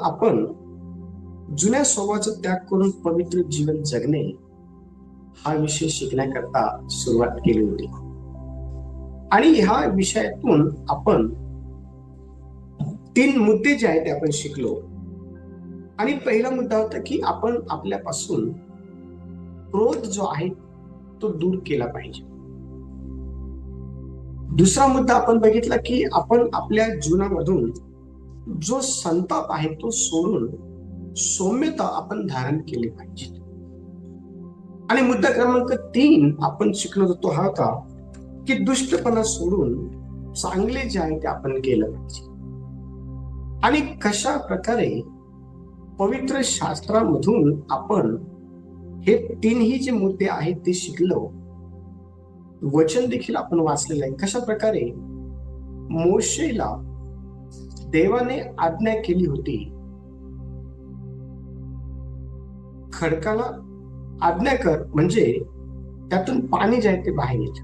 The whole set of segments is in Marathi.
आपण जुन्या स्वभावाचा त्याग करून पवित्र जीवन जगणे हा विषय शिकण्याकरता सुरुवात केली होती. आणि ह्या विषयातून आपण 3 मुद्दे जे आहेत ते आपण शिकलो. आणि पहिला मुद्दा होता की आपण आपल्यापासून क्रोध जो आहे तो दूर केला पाहिजे. दुसरा मुद्दा आपण बघितला की आपण आपल्या जीवनामधून जो संताप आहे तो सोडून सौम्यता आपण धारण केली पाहिजे. आणि मुद्दा क्रमांक 3 आपण शिकलो तो हा होता की दुष्टपणा सोडून चांगले जे आहे ते आपण केलं पाहिजे. आणि कशा प्रकारे पवित्र शास्त्रामधून आपण हे 3ही जे मुद्दे आहेत ते शिकलो. वचन देखील आपण वाचलेलं आहे. कशा प्रकारे मोशेला देवाने आज्ञा केली होती, खडकाला आज्ञा कर म्हणजे त्यातून पाणी जे आहे ते बाहेर येत.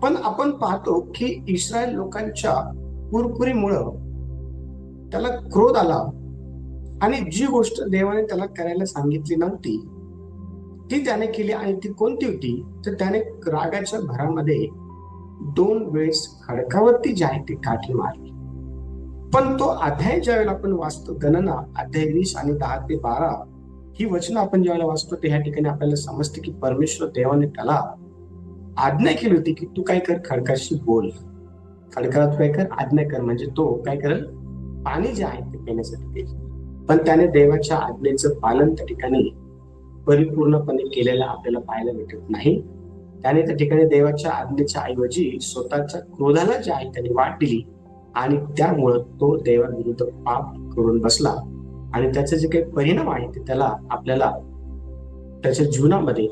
पण आपण पाहतो की इस्रायल लोकांच्या कुरकुरीमुळं त्याला क्रोध आला आणि जी गोष्ट देवाने त्याला करायला सांगितली नव्हती ती त्याने केली. आणि ती कोणती होती तर त्याने रागाच्या भरामध्ये 2 वेळेस खडकावरती जे आहे ती काठी मारली. पण तो अध्याय ज्यावेळेला आपण वाचतो, गणना अध्याय 20 आणि 10 ते 12 ही वचनं आपण ज्यावेळेला वाचतो ते ह्या ठिकाणी आपल्याला समजते की परमेश्वर देवाने त्याला आज्ञा केली होती की तू काय कर, खडकाशी बोल, खडकाला तू काय कर, आज्ञा कर, म्हणजे तो काय करेल, पाणी जे आहे ते पिण्यासाठी देईल. पण त्याने देवाच्या आज्ञेचं पालन त्या ठिकाणी परिपूर्णपणे केलेलं आपल्याला पाहायला भेटत नाही. त्याने त्या ठिकाणी देवाच्या आज्ञेच्या ऐवजी स्वतःच्या क्रोधाला जे आहे त्याने वाट दिली आणि त्यामुळं तो देवाविरुद्ध पाप करून बसला. आणि त्याचे जे काही परिणाम आहे ते त्याला आपल्याला त्याच्या जीवनामध्ये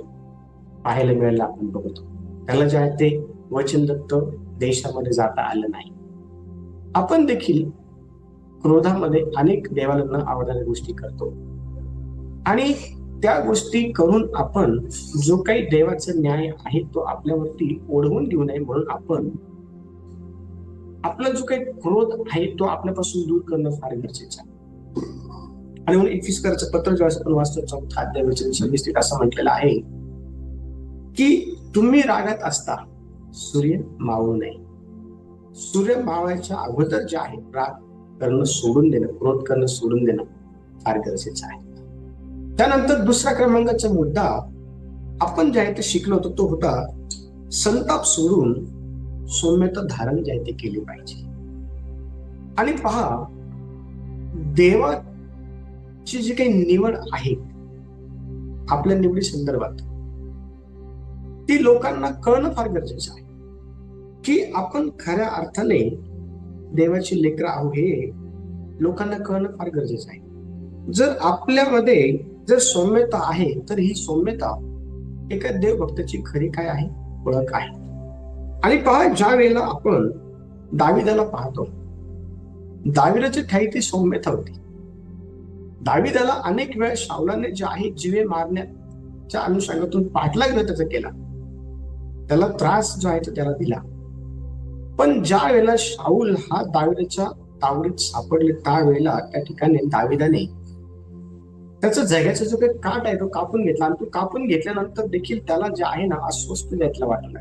पाहायला मिळायला आपण बघतो. त्याला जे आहे ते वचनदत्त देशामध्ये जाता आलं नाही. आपण देखील क्रोधामध्ये अनेक देवाला न आवडणाऱ्या गोष्टी करतो आणि त्या गोष्टी करून आपण जो काही देवाचा न्याय आहे तो आपल्यावरती ओढवून घेऊ नये म्हणून आपण आपला जो काही क्रोध आहे तो आपल्यापासून दूर करणं फार गरजेचं आहे. आणि म्हणून इफिसकरचं पत्र जेव्हा आपण वाचतो 4 अध्याय वचन 26 असं म्हटलेलं आहे की तुम्ही रागात असता सूर्य मावळू नये. सूर्य मावळायच्या अगोदर जे आहे राग करणं सोडून देणं, क्रोध करणं सोडून देणं फार गरजेचं आहे. त्यानंतर दुसरा क्रमांकाचा मुद्दा आपण जे आहे ते शिकलो होतो तो होता संताप सोडून सौम्यता धारण जे आहे ते केली पाहिजे. आणि पहा, देवाची जी काही निवड आहे आपल्या निवडी संदर्भात ती लोकांना कळणं फार गरजेचं आहे की आपण खऱ्या अर्थाने देवाची लेकरं आहोत हे लोकांना कळणं फार गरजेचं आहे. जर आपल्यामध्ये जर सौम्यता आहे तर ही सौम्यता एका देवभक्ताची खरी काय आहे, ओळख आहे. आणि पहा, ज्या वेळेला आपण दाविदाला पाहतो, दाविदाच्या ठाई ती सौम्यता होती. दाविदाला अनेक वेळा शाऊलाने जे आहे जीवे मारण्याच्या अनुषंगातून पाठलाग त्याचा केला, त्याला त्रास जो आहे तो त्याला दिला. पण ज्या वेळेला शाऊल हा दाविदाच्या तावडीत सापडले त्यावेळेला त्या ठिकाणी दाविदाने त्याचा जगाचा जो काही काट आहे तो कापून घेतला. आणि तो कापून घेतल्यानंतर देखील त्याला जे आहे ना अस्वस्थ त्यातला वाटलं.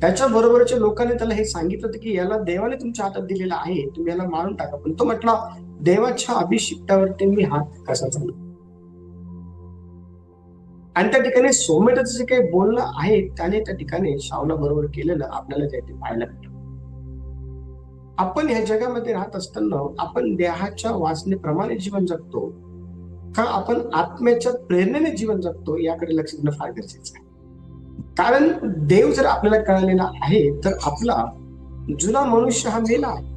त्याच्या बरोबरच्या लोकांनी त्याला हे सांगितलं होतं की याला देवाने तुमच्या हातात दिलेला आहे, तुम्ही याला मारून टाका. पण तो म्हटला देवाच्या अभिषिक्तावरती मी हात कसा चालू. आणि त्या ठिकाणी सौम्यतेचं जे काही बोलणं आहे त्याने त्या ठिकाणी शाऊला बरोबर केलेलं आपल्याला ते पाहायला भेटलं. आपण ह्या जगामध्ये राहत असताना आपण देहाच्या वासनेप्रमाणे जीवन जगतो का आपण आत्म्याच्या प्रेरणेने जीवन जगतो याकडे लक्ष देणं फार गरजेचं आहे. कारण देव जर आपल्याला कळलेला आहे तर आपला जुना मनुष्य हा मेला आहे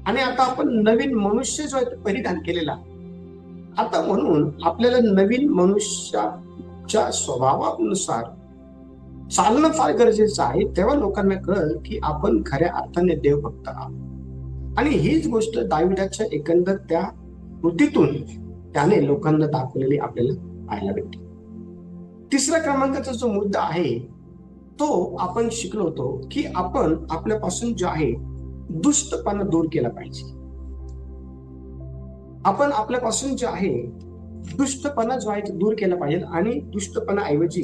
आणि आता आपण नवीन मनुष्य जो आहे तो परिधान केलेला. आता म्हणून आपल्याला नवीन मनुष्याच्या स्वभावानुसार चालणं फार गरजेचं आहे. तेव्हा लोकांना कळेल की आपण खऱ्या अर्थाने देवभक्त आहोत. आणि हीच गोष्ट दाविदाच्या एकंदर त्या कृतीतून त्याने लोकांना दाखवलेली आपल्याला पाहायला भेटते. तिसऱ्या क्रमांकाचा जो मुद्दा आहे तो आपण शिकलो होतो की आपण आपल्यापासून जो आहे दुष्टपणा दूर केला पाहिजे. आपण आपल्यापासून जे आहे दुष्टपणा जो आहे तो दूर केला पाहिजे आणि दुष्टपणा ऐवजी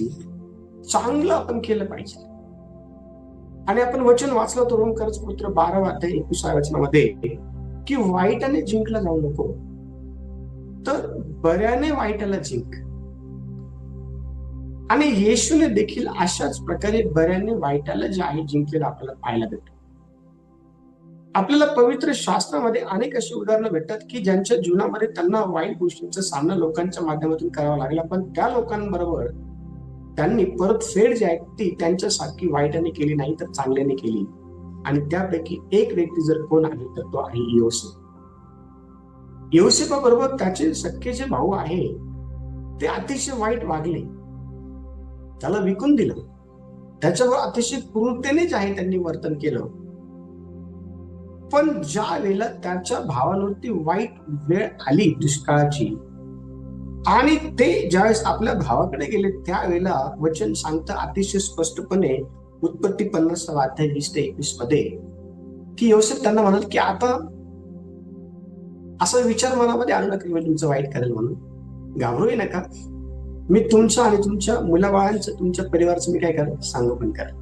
चांगलं आपण केलं पाहिजे. आणि आपण वचन वाचलं होतं रोमकरचे पुत्र 12 अध्याय 21 वचनामध्ये की वाईटाने जिंकला जाऊ नको, तर बऱ्याने वाईटाला जिंक. आणि येशूने देखील अशाच प्रकारे बऱ्याने वाईटाला जे आहे जिंकलेलं आपल्याला पाहायला भेटतं. आपल्याला पवित्र शास्त्रामध्ये अनेक अशी उदाहरणं भेटतात की ज्यांच्या जीवनामध्ये त्यांना वाईट गोष्टींचा सामना लोकांच्या माध्यमातून करावा लागला, पण त्या लोकांबरोबर त्यांनी परतफेड जी आहे ती त्यांच्यासारखी वाईटाने केली नाही तर चांगल्याने केली. आणि त्यापैकी एक व्यक्ती जर कोण आहे तर तो आहे योसेफ. योसेफाबरोबर त्याचे सख्खे जे भाऊ आहे ते अतिशय वाईट वागले, त्याला विकून दिलं, त्याच्यावर अतिशय क्रूरतेने जे आहे त्यांनी वर्तन केलं. पण ज्या वेळेला त्याच्या भावांवरती वाईट वेळ आली दुष्काळाची आणि ते ज्यावेळेस आपल्या भावाकडे गेले त्यावेळेला वचन सांगतं अतिशय स्पष्टपणे उत्पत्ती 50 अध्याय 20 ते 21 मध्ये की योसेफ त्यांना म्हणाल की आता असा विचार मनामध्ये आणू नका मी तुमचं वाईट करेल म्हणून, घाबरूही नका, मी तुमच्या आणि तुमच्या मुलाबाळांचं तुमच्या परिवाराचं मी काय करेल संगोपन करेल.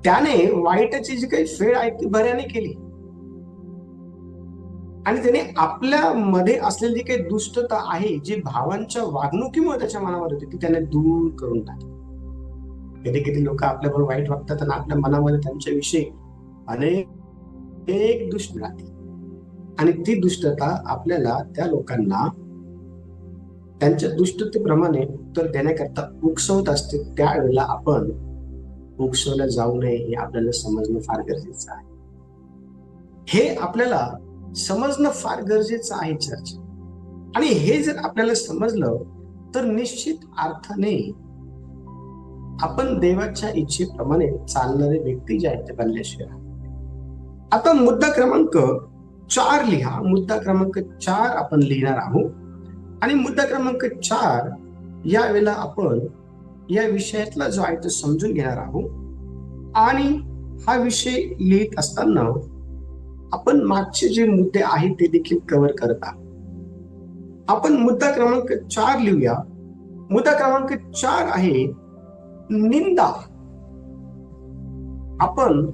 त्याने वाईटाची जी काही फेड आहे ती बऱ्याने केली आणि त्याने आपल्यामध्ये असलेली जी काही दुष्टता आहे जी भावांच्या वागणुकीमुळे त्याच्या मनावर होती ती त्याने दूर करून टाकली. कधी कधी लोक आपल्याबरोबर वाईट वागतात आणि आपल्या मनामध्ये त्यांच्याविषयी अनेक दुष्ट राहते आणि ती दुष्टता आपल्याला त्या लोकांना त्यांच्या दुष्टतेप्रमाणे उत्तर देण्याकरता उकसवत असते. त्यावेळेला आपण उकसवल्या जाऊ नये हे आपल्याला समजणं फार गरजेचं आहे. हे आपल्याला समजणं फार गरजेचं आहे चर्च. आणि हे जर आपल्याला समजलं तर निश्चित अर्थाने आपण देवाच्या इच्छेप्रमाणे चालणारे व्यक्ती जे आहेत ते बनल्याशिवाय. आता मुद्दा क्रमांक 4 लिहा. मुद्दा क्रमांक 4 आपण लिहिणार आहोत आणि मुद्दा क्रमांक 4 या वेळेला आपण या विषयातला जो आहे तो समजून घेणार आहोत. आणि हा विषय लिहित असताना आपण मागचे जे मुद्दे आहेत ते देखील कव्हर करत आहोत. आपण मुद्दा क्रमांक 4 लिहूया. मुद्दा क्रमांक 4 आहे निंदा आपण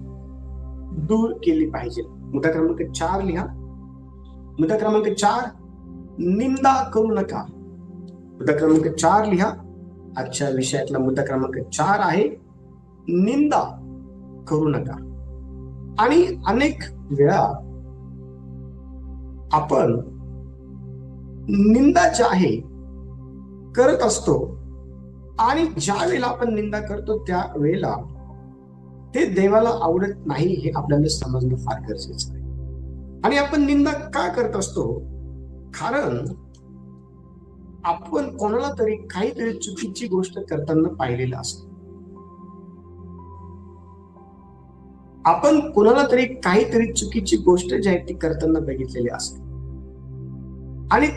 दूर केली पाहिजे. मुद्दा क्रमांक 4 लिहा. मुद्दा क्रमांक 4 निंदा करू नका. मुद्दा क्रमांक 4 लिहा. आजच्या विषयातला मुद्दा क्रमांक 4 आहे निंदा करू नका. आणि अनेक वेळा आपण निंदा जी आहे करत असतो आणि ज्या वेळेला आपण निंदा करतो त्या वेळेला ते देवाला आवडत नाही हे आपल्याला समजणं फार गरजेचं आहे. आणि आपण निंदा का करत असतो? कारण आपण कोणाला तरी काहीतरी चुकीची गोष्ट करताना पाहिलेलं असतं. आपण कोणाला तरी काहीतरी चुकीची गोष्ट जी आहे ती करताना बघितलेली असते आणि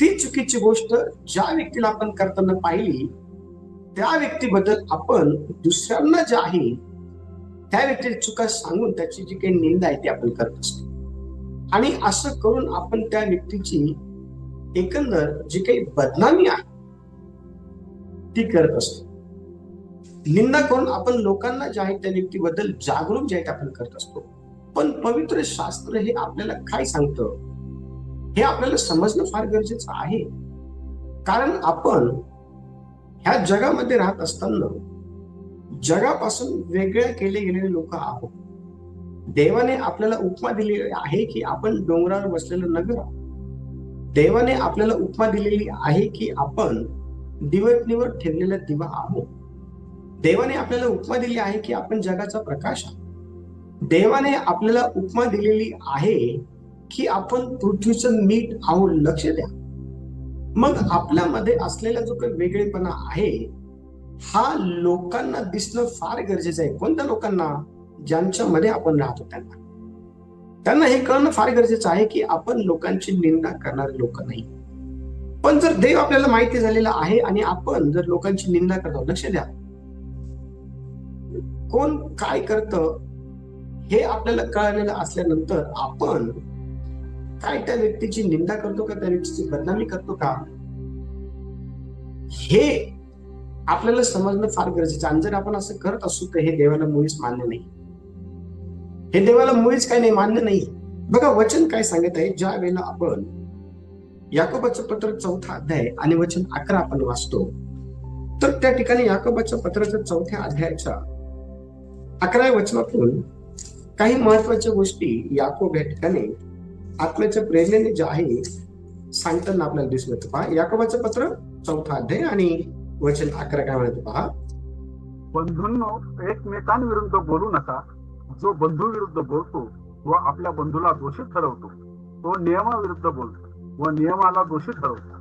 ती चुकीची गोष्ट ज्या व्यक्तीला आपण करताना पाहिली त्या व्यक्तीबद्दल आपण दुसऱ्यांना जे आहे त्या व्यक्तीला चुका सांगून त्याची जी काही निंदा आहे ती आपण करत असतो. आणि असं करून आपण त्या व्यक्तीची एकंदर जी काही बदनामी आहे ती करत असतो. निंदा करून आपण लोकांना जे आहे त्या व्यक्तीबद्दल जागरूक जे आहे आपण करत असतो. पण पवित्र शास्त्र हे आपल्याला काय सांगतं हे आपल्याला समजणं फार गरजेचं आहे. कारण आपण ह्या जगामध्ये राहत असताना जगापासून वेगळ्या केले गेलेले लोक आहोत. देवाने आपल्याला उपमा दिलेली आहे की आपण डोंगरावर बसलेलं नगर आहोत. देवाने आपल्याला उपमा दिलेली आहे की आपण दिवटणीवर ठेवलेला दिवा आहोत. देवाने आपल्याला उपमा दिली आहे की आपण जगाचा प्रकाश आहोत. देवाने आपल्याला उपमा दिलेली आहे की आपण पृथ्वीचं मीठ आहोत. लक्ष द्या. मग आपल्यामध्ये असलेला जो काही वेगळेपणा आहे हा लोकांना दिसणं फार गरजेचं आहे. कोणत्या लोकांना? ज्यांच्यामध्ये आपण राहतो त्यांना हे कळणं फार गरजेचं आहे की आपण लोकांची निंदा करणारे लोक नाही. पण जर देव आपल्याला माहिती झालेला आहे आणि आपण जर लोकांची निंदा करतो, लक्ष द्या, कोण काय करतं हे आपल्याला कळलेलं असल्यानंतर आपण काय त्या व्यक्तीची निंदा करतो का, त्या व्यक्तीची बदनामी करतो का, हे आपल्याला समजणं फार गरजेचं. आणि जर आपण असं करत असू तर हे देवाला मुळीच मान्य नाही. हे देवाला मुळीच काही नाही मान्य नाही. बघा वचन काय सांगत आहे. ज्या वेळेला आपण याकोबाचं पत्र 4था अध्याय आणि वचन 11 आपण वाचतो, तर त्या ठिकाणी याकोबाच्या पत्राच्या 4थ्या अध्यायाच्या 11व्या वचनातून काही महत्वाच्या गोष्टी याकोब या ठिकाणी आत्म्याच्या प्रेरणेने जे आहे सांगताना आपल्याला दिसून येतं. पहा, याकोबाचं पत्र 4था अध्याय आणि वचन 11 काय म्हणतो पहा. बंधूंनो, एकमेकांविरुद्ध बोलू नका. जो बंधू विरुद्ध बोलतो व आपल्या बंधूला दोषी ठरवतो तो नियमाविरुद्ध बोलतो व नियमाला दोषी ठरवतो.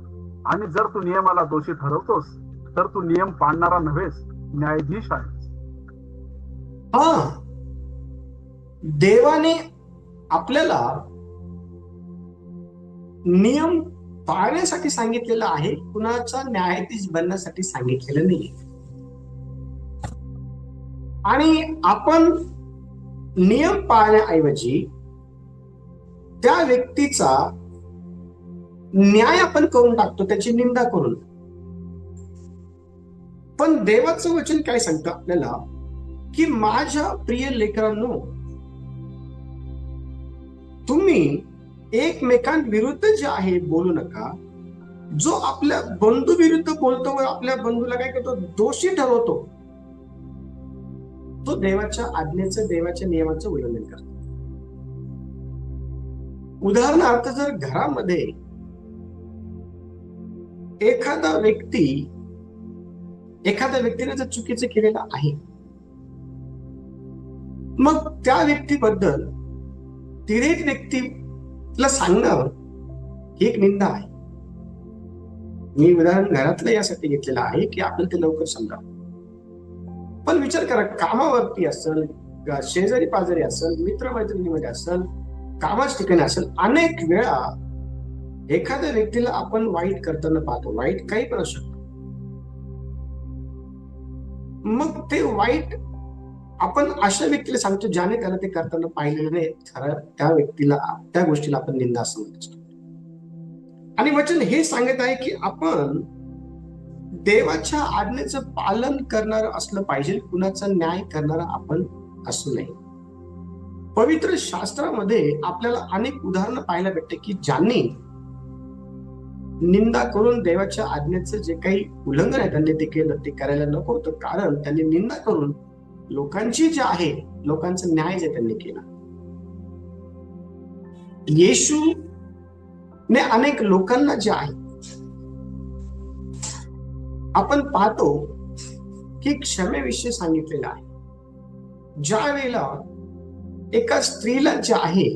आणि जर तू नियमाला दोषी ठरवतोस तर तू नियम पाळणारा नव्हेस, न्यायाधीश आहेस. हा, देवाने आपल्याला नियम पाळण्यासाठी सांगितलेलं आहे, कुणाचा न्यायाधीश बनण्यासाठी सांगितलेलं नाही. आणि आपण नियम पाळण्याऐवजी त्या व्यक्तीचा न्याय आपण करून टाकतो, त्याची निंदा करून. पण देवाचं वचन काय सांगतं आपल्याला की माझ्या प्रिय लेकरांनो, तुम्ही एकमेकांविरुद्ध जे आहे बोलू नका. जो आपल्या बंधू विरुद्ध बोलतो व आपल्या बंधूला काय करतो, दोषी ठरवतो, तो देवाच्या आज्ञेचं, देवाच्या नियमाचं उल्लंघन करतो. उदाहरणार्थ, जर घरामध्ये एखाद्या व्यक्तीने जर चुकीचं केलेलं आहे, मग त्या व्यक्तीबद्दल तिरेक व्यक्तीला सांगणं ही एक निंदा आहे. मी उदाहरण घरातलं यासाठी घेतलेलं आहे की आपल्याला ते लवकर समजावं. पण विचार करा, कामावरती असेल, शेजारी पाजारी असेल, मित्रमैत्रिणीमध्ये असेल, कामाच्या ठिकाणी असेल, अनेक वेळा एखाद्या व्यक्तीला आपण वाईट करताना पाहतो. वाईट काही पण असू शकतो. मग ते वाईट आपण अशा व्यक्तीला सांगतो ज्याने त्याला ते करताना पाहिलेलं नाही. खरं त्या व्यक्तीला, त्या गोष्टीला आपण निंदा असं म्हणतो. आणि वचन हे सांगत आहे की आपण देवाच्या आज्ञेचं पालन करणार असलं पाहिजे, कुणाचा न्याय करणारा आपण असू नये. पवित्र शास्त्रामध्ये आपल्याला अनेक उदाहरणं पाहायला भेटते की ज्यांनी निंदा करून देवाच्या आज्ञेचं जे काही उल्लंघन आहे त्यांनी ते केलं, ते करायला नको होतं. कारण त्यांनी निंदा करून लोकांची जे आहे, लोकांचा न्याय जे त्यांनी केला. येशूने अनेक लोकांना जे आहे, आपण पाहतो की क्षमेविषयी सांगितलेलं आहे. ज्या वेळेला एका स्त्रीला जे आहे,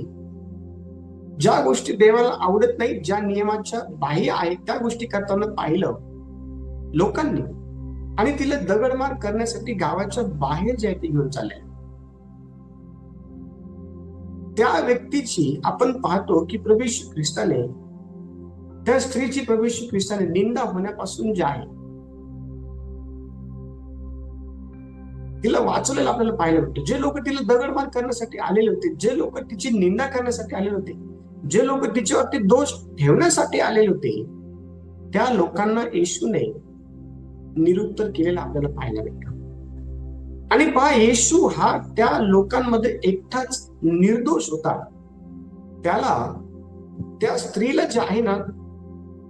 ज्या गोष्टी देवाला आवडत नाही, ज्या नियमाच्या बाह्य आहेत, त्या गोष्टी करताना पाहिलं लोकांनी, आणि तिला दगडमार करण्यासाठी गावाच्या बाहेर जे आहे ते घेऊन चालले. त्या व्यक्तीची आपण पाहतो की प्रभू येशू ख्रिस्ताने, त्या स्त्रीची प्रभू येशू ख्रिस्ताने निंदा होण्यापासून जे आहे तिला वाचवलेलं आपल्याला पाहायला भेटतं. जे लोक तिला दगडमार करण्यासाठी आलेले होते, जे लोक तिची निंदा करण्यासाठी आलेले होते, जे लोक तिच्यावरती दोष ठेवण्यासाठी आलेले होते, त्या लोकांना येशूने निरुत्तर केलेलं आपल्याला पाहायला भेटतं. आणि पहा, येशू हा त्या लोकांमध्ये एकटाच निर्दोष होता. त्याला, त्या स्त्रीला जे आहे ना,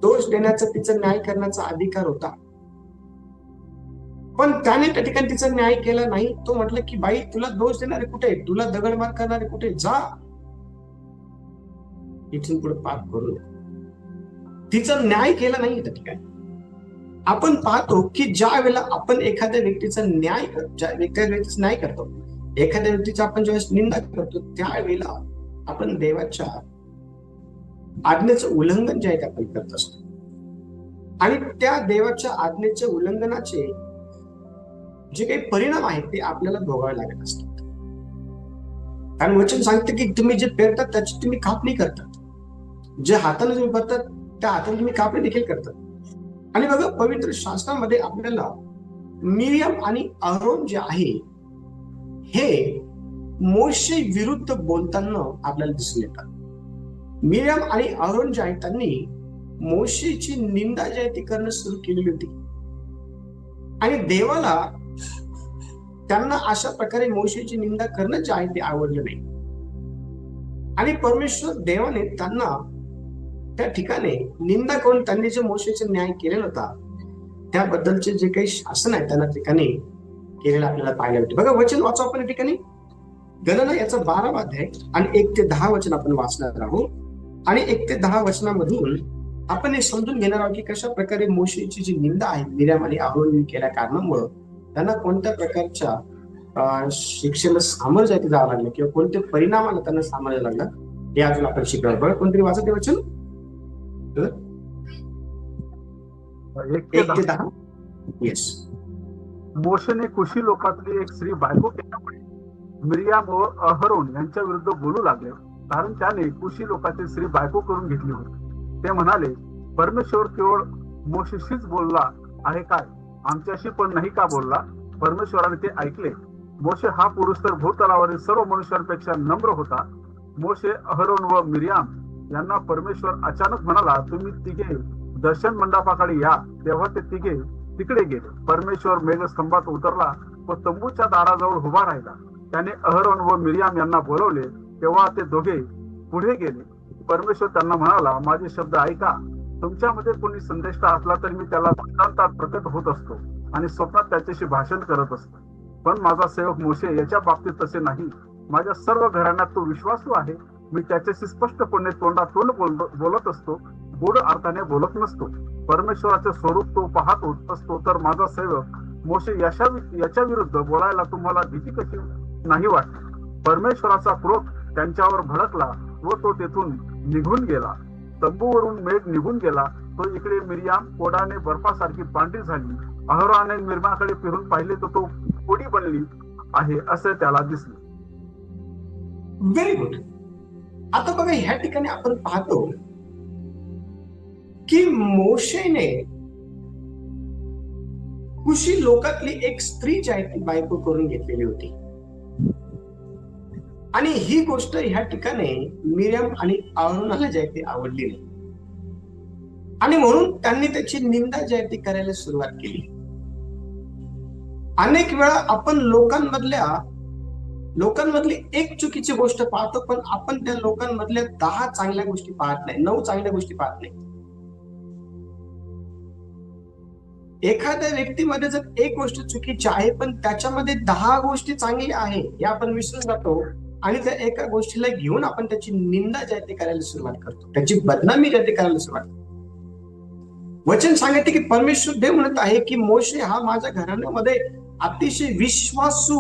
दोष देण्याचा, तिचा न्याय करण्याचा अधिकार होता. पण त्याने त्या ठिकाणी तिचा न्याय केला नाही. तो म्हटलं की बाई, तुला दोष देणारे कुठे, तुला दगडमार करणारे कुठे, जा इथून पुढे पाप करू. तिचा न्याय केला नाही त्या ठिकाणी. आपण पाहतो की ज्या वेळेला आपण एखाद्या व्यक्तीचा न्याय करतो, एखाद्या व्यक्तीचा आपण ज्यावेळेस निंदा करतो, त्यावेळेला आपण देवाच्या आज्ञेचं उल्लंघन जे आहे ते आपण करत असतो. आणि त्या देवाच्या आज्ञेच्या उल्लंघनाचे जे काही परिणाम आहेत ते आपल्याला भोगावे लागत असतात. कारण वचन सांगते की तुम्ही जे पेरतात त्याची तुम्ही कापणी करतात, जे हाताने तुम्ही पेरतात त्या हाताने तुम्ही कापणी देखील करतात. आणि बघा, पवित्र शास्त्रामध्ये आपल्याला मिरियम आणि अहरोन जे आहे हे मोशे विरुद्ध बोलताना आपल्याला दिसून येतात. मिर्याम आणि अहरोन जे आहेत त्यांनी मोशेची निंदा जी आहे ती करणं सुरू केलेली होती. आणि देवाला त्यांना अशा प्रकारे मोशेची निंदा करणं जे आहे ते आवडलं नाही. आणि परमेश्वर देवाने त्यांना त्या ठिकाणी निंदा करून त्यांनी जे मोशेचा न्याय केलेला होता त्याबद्दलचे जे काही शासन आहे त्यांना ठिकाणी केलेलं आपल्याला पाहायला भेटते. बघा वचन वाचू आपण या ठिकाणी. गणना याचा 12 अध्याय आणि 1 ते 10 वचन आपण वाचणार आहोत. आणि 1 ते 10 वचनामधून आपण हे समजून घेणार आहोत की कशा प्रकारे मोशेची जी निंदा आहे मिर्याम आणि अहरोनने केल्या कारणामुळे त्यांना कोणत्या प्रकारच्या शिक्षेला सामोरं जायचं जावं लागलं किंवा कोणत्या परिणामाला त्यांना सामोरं लागलं हे अजून आपण शिकणार. बघा कोणतरी वाचत ते वचन 1 ते 10. येस. मोशेने कुशी लोकातली एक स्त्री बायको केल्यामुळे मिर्याम व अहरोन यांच्या विरुद्ध बोलू लागले, कारण त्याने कुशी लोकातील स्त्री बायको करून घेतली होती. ते म्हणाले, परमेश्वर केवळ मोशेशीच बोलला आहे काय, आमच्याशी पण नाही का बोलला? परमेश्वराने ते ऐकले. मोशे हा पुरुष तर भूतलावरील सर्व मनुष्यांपेक्षा नम्र होता. मोशे, अहरोन व मिर्याम यांना परमेश्वर अचानक म्हणाला, तुम्ही तिघे दर्शन मंडपाकडे या. तेव्हा ते तिघे तिकडे गेले. परमेश्वर मेघस्तंभात उतरला व तंबूच्या दाराजवळ उभा राहिला. त्याने अहरोन व मिर्याम यांना बोलवले. तेव्हा ते दोघे पुढे गेले. परमेश्वर त्यांना म्हणाला, माझे शब्द ऐका. तुमच्यामध्ये कोणी संदेष्टा असला तर मी त्याला दृष्टांतात प्रकट होत असतो आणि स्वप्नात त्याच्याशी भाषण करत असतो. पण माझा सेवक मोशे याच्या बाबतीत तसे नाही. माझ्या सर्व घराण्यात तो विश्वासू आहे. मी त्याच्याशी स्पष्टपणे तोंडातोंड बोलत असतो, गोड अर्थाने बोलत नसतो. परमेश्वराचे स्वरूप तो पाहत असतो. तर माझा सेवक मोशे याच्या विरुद्ध बोलायला तुम्हाला भीती कशी नाही वाटली? परमेश्वराचा क्रोध त्यांच्यावर भडकला व तो तेथून निघून गेला. तंबूवरून मेघ निघून गेला. तो इकडे मिर्याम कोडाने बर्फासारखी पांढरी झाली. अहरोनाने मिर्यामकडे फिरून पाहिले तर तो कोडी बनली आहे असे त्याला दिसले. Very good. आता बघा ह्या ठिकाणी आपण पाहतो की मोशेने कुशी लोकातली एक स्त्री जी आहे ती बायको करून घेतलेली होती. आणि ही गोष्ट ह्या ठिकाणी मिर्याम आणि अहरोनाला जी आहे ती आवडली नाही. आणि म्हणून त्यांनी त्याची निंदा जी आहे ती करायला सुरुवात केली. अनेक वेळा आपण लोकांमधली एक चुकीची गोष्ट पाहतो, पण आपण त्या लोकांमधल्या 10 चांगल्या गोष्टी पाहत नाही, 9 चांगल्या गोष्टी पाहत नाही. एखाद्या व्यक्तीमध्ये जर एक गोष्ट चुकीची आहे पण त्याच्यामध्ये 10 गोष्टी चांगल्या आहे हे आपण विसरून जातो आणि त्या एका गोष्टीला घेऊन आपण त्याची निंदा जी आहे ती करायला सुरुवात करतो, त्याची बदनामी जी आहे ती करायला सुरुवात करतो. वचन सांगते की परमेश्वर देव म्हणत आहे की मोशे हा माझ्या घराण्यामध्ये अतिशय विश्वासू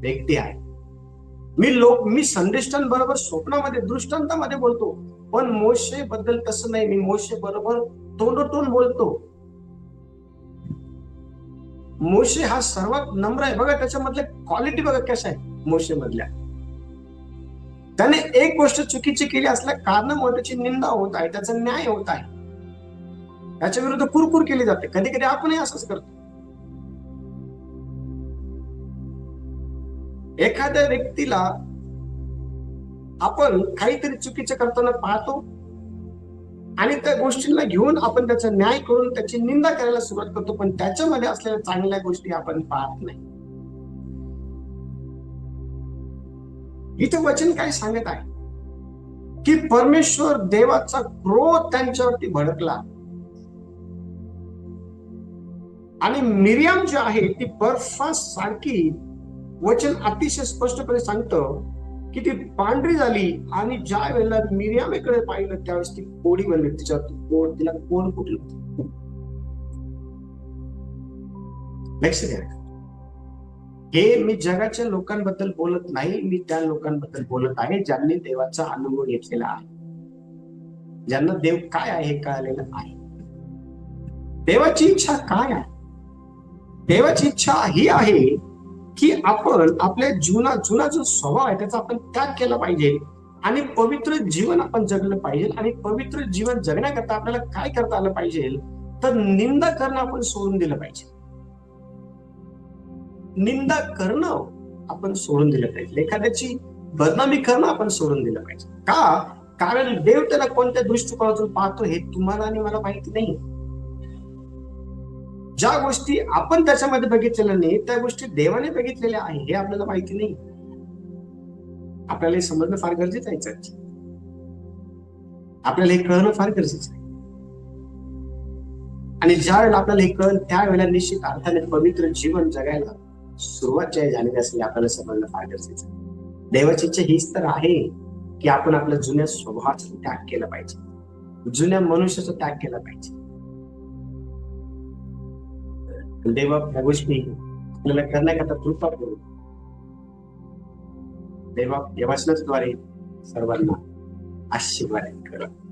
व्यक्ती आहे. मी संदेष्टांबरोबर स्वप्नामध्ये दृष्टांतामध्ये बोलतो, पण मोशे बद्दल तसं नाही. मी मोशे बरोबर तोंडोतोंड बोलतो. मोशे हा सर्वात नम्र आहे. बघा त्याच्यामधल्या क्वालिटी बघा कशा आहे मोशे मधल्या. त्याने एक गोष्ट चुकीची केली असल्या कारणामुळे त्याची निंदा होत आहे, त्याचा न्याय होत आहे, त्याच्या विरुद्ध कुरकुर केली जाते. कधी कधी आपणही असंच करतो. एखाद्या व्यक्तीला आपण काहीतरी चुकीचं करताना पाहतो आणि त्या गोष्टींना घेऊन आपण त्याचा न्याय करून त्याची निंदा करायला सुरुवात करतो, पण त्याच्यामध्ये असलेल्या चांगल्या गोष्टी आपण पाहत नाही. इथे वचन काय सांगत आहे की परमेश्वर देवाचा क्रोध त्यांच्यावरती भडकला आणि मिर्याम जी आहे ती बर्फासारखी, वचन अतिशय स्पष्टपणे सांगतं की ती पांढरी झाली. आणि ज्या वेळेला मिर्यामेकडे पाहिलं त्यावेळेस ती कोडी बनली. तिला कोण फुटलं. लक्ष द्या, हे मी जगाच्या लोकांबद्दल बोलत नाही, मी त्या लोकांबद्दल बोलत आहे ज्यांनी देवाचा अनुभव घेतलेला आहे, ज्यांना देव काय आहे हे कळलेलं आहे. देवाची इच्छा काय आहे? देवाची इच्छा ही आहे की आपण आपल्या जुना जो स्वभाव आहे त्याचा आपण त्याग केला पाहिजे आणि पवित्र जीवन आपण जगलं पाहिजे. आणि पवित्र जीवन जगण्याकरता आपल्याला काय करता आलं पाहिजे तर निंदा करणं आपण सोडून दिलं पाहिजे. निंदा करणं आपण सोडून दिलं पाहिजे. एखाद्याची बदनामी करणं आपण सोडून दिलं पाहिजे. का? कारण देव त्याला कोणत्या दृष्टिकोनातून पाहतो हे तुम्हाला आणि मला माहिती नाही. ज्या गोष्टी आपण त्याच्यामध्ये बघितलेल्या नाही त्या गोष्टी देवाने बघितलेल्या आहे हे आपल्याला माहिती नाही. आपल्याला हे समजणं फार गरजेचं आहे. आपल्याला हे कळणं फार गरजेचं आहे. आणि ज्या वेळेला आपल्याला हे कळलं त्यावेळेला निश्चित अर्थाने पवित्र जीवन जगायला सुरुवात जी झालेली असेल आपल्याला समजणं फार गरजेचं आहे. देवाची इच्छा हीच तर आहे की आपण आपल्या जुन्या स्वभावाचा त्याग केला पाहिजे, जुन्या मनुष्याचा त्याग केला पाहिजे. देवा या गोष्टी आपल्याला करण्याकरता कृपा करू. देवा या वचनाद्वारे सर्वांना आशीर्वाद करा.